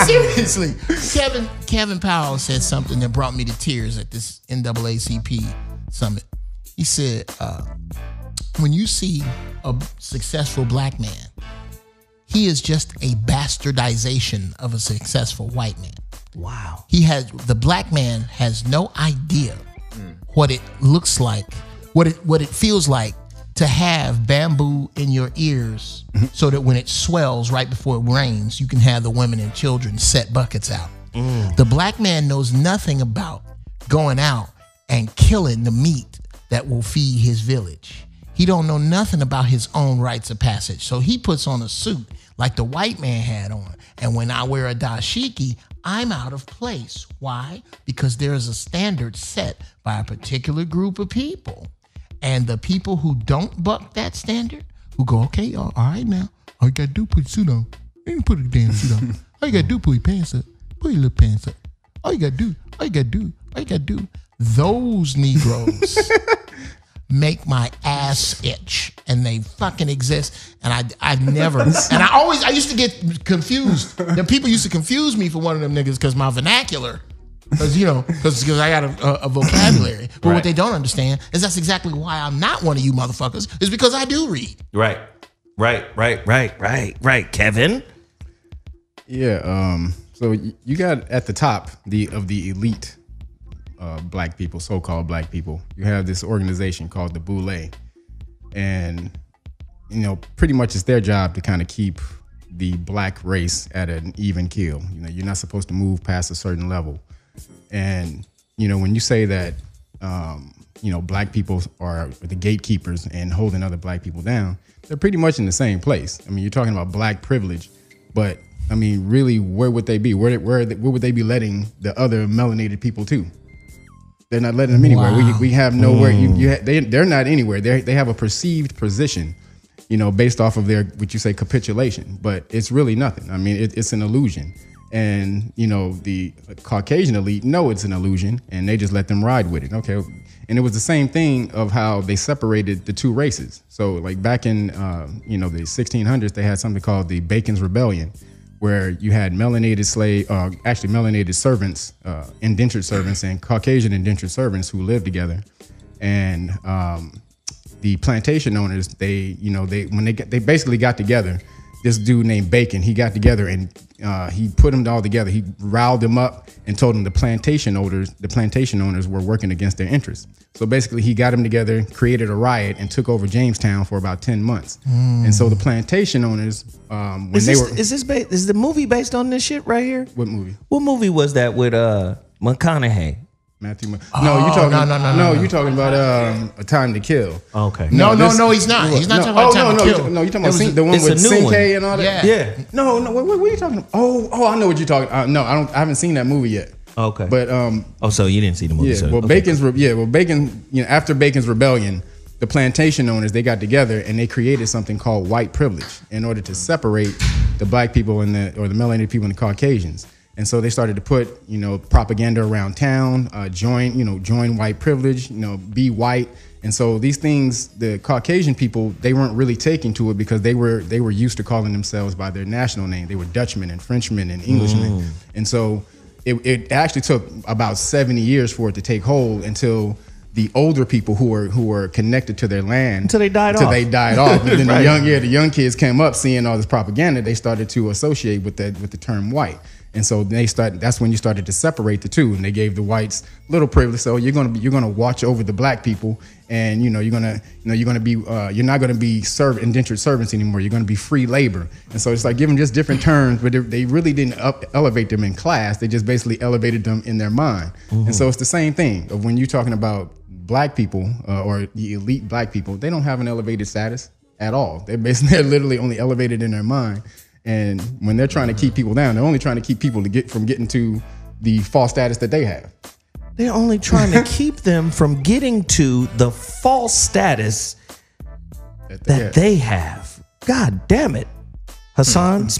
seriously, Kevin Powell said something that brought me to tears at this NAACP summit. He said, when you see a successful black man, he is just a bastardization of a successful white man. Wow. The black man has no idea what it looks like, what it feels like to have bamboo in your ears so that when it swells right before it rains, you can have the women and children set buckets out. The black man knows nothing about going out and killing the meat that will feed his village. He don't know nothing about his own rites of passage. So he puts on a suit like the white man had on. And when I wear a dashiki, I'm out of place. Why? Because there is a standard set by a particular group of people. And the people who don't buck that standard, who go, okay, all right now, all you gotta do, put your suit on. You can put a damn suit on. All you gotta do, put your pants up. Put your little pants up. All you gotta do. Those Negroes make my ass itch, and they fucking exist. And I never, and I used to get confused. The people used to confuse me for one of them niggas because my vernacular, because I got a vocabulary. But what they don't understand is that's exactly why I'm not one of you motherfuckers, is because I do read. Right, Kevin. Yeah. So you got at the top of the elite black people, so-called black people, you have this organization called the Boule, and pretty much it's their job to kind of keep the black race at an even keel. You're not supposed to move past a certain level, and when you say that black people are the gatekeepers and holding other black people down, they're pretty much in the same place. I mean, you're talking about black privilege, but I mean, really, where would they be? Where would they be letting the other melanated people to? They're not letting them anywhere. Wow. We have nowhere. They're not anywhere. They have a perceived position, based off of their, what you say, capitulation. But it's really nothing. I mean, it's an illusion. And, the Caucasian elite know it's an illusion, and they just let them ride with it. Okay. And it was the same thing of how they separated the two races. So like back in, the 1600s, they had something called the Bacon's Rebellion, where you had melanated melanated servants, indentured servants, and Caucasian indentured servants who lived together. And the plantation owners, they basically got together. This dude named Bacon, he got together and he put them all together. He riled them up and told them the plantation owners were working against their interests. So basically, he got them together, created a riot, and took over Jamestown for about 10 months. And so the plantation owners, is the movie based on this shit right here? What movie? What movie was that with McConaughey? You're talking about A Time to Kill. Okay. No, he's not. He's not talking about Time to Kill. No, you're talking about the one with Cinque and all that? Yeah. No, what are you talking about? Oh, I know what you're talking about. No, I haven't seen that movie yet. Okay. But so you didn't see the movie. Yeah, Bacon, after Bacon's Rebellion, the plantation owners, they got together and they created something called white privilege in order to separate the black people and the melanated people and the Caucasians. And so they started to put, propaganda around town, join white privilege, be white. And so these things, the Caucasian people, they weren't really taking to it because they were used to calling themselves by their national name. They were Dutchmen and Frenchmen and Englishmen. And so it actually took about 70 years for it to take hold until the older people who were connected to their land until they died off. And then the young kids came up seeing all this propaganda. They started to associate with the term white. And so that's when you started to separate the two, and they gave the whites little privilege. So you're gonna watch over the black people, and you're not gonna be indentured servants anymore. You're gonna be free labor. And so it's like giving just different terms, but they really didn't elevate them in class. They just basically elevated them in their mind. And so it's the same thing of when you're talking about black people or the elite black people. They don't have an elevated status at all. They're literally only elevated in their mind. And when they're trying to keep people down, they're only trying to keep people from getting to the false status that they have. They're only trying to keep them from getting to the false status that they have. God damn it, Hassan.